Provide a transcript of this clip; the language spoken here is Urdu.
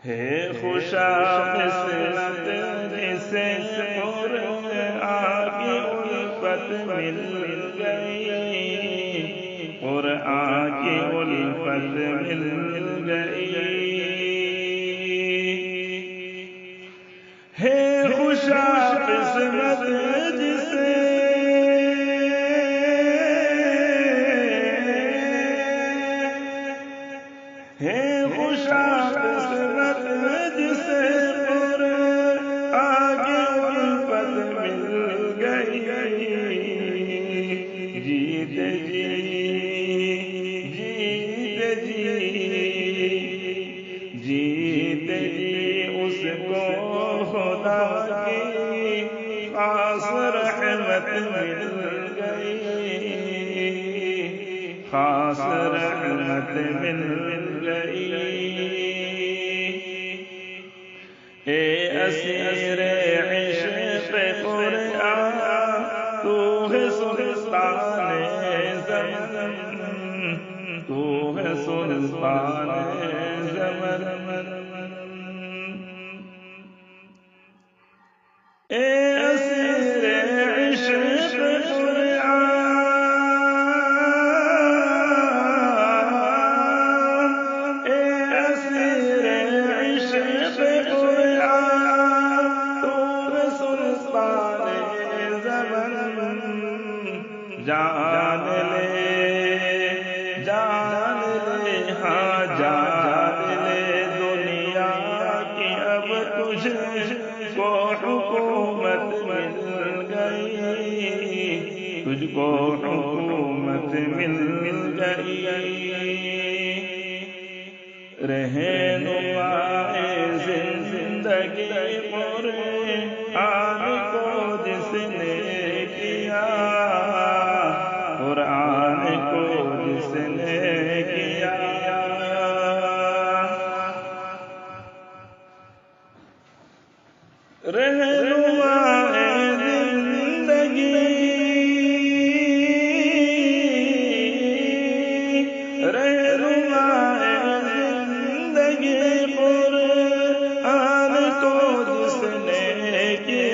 ہے خوشا قسمت جسے قرآن کی الفت مل گئی، قرآن کی الفت مل گئی، ہے خوشا قسمت جسے ہے خوشا قسمت جسے قرآن کی الفت مل گئی، جیت جی جیت جی جیت جی اس کو خدا کی خاص رحمت مل گئی، خاص رحمت مل گئی، اے اسیر عشق قرآن تو ہے سلطان زمن، تو ہے سلطان زمن، اے اسیر عشق قرآن، اے اسیر عشق قرآن تو ہے سلطان زمن، جان لے جان لے ہاں جان لے دنیا کی اب تجھ کو حکومت مل گئی، تجھ کو حکومت مل گئی، رہنمائے زندگی قرآن کو جس نے کیا، قرآن کو جس نے کیا، رہنمائے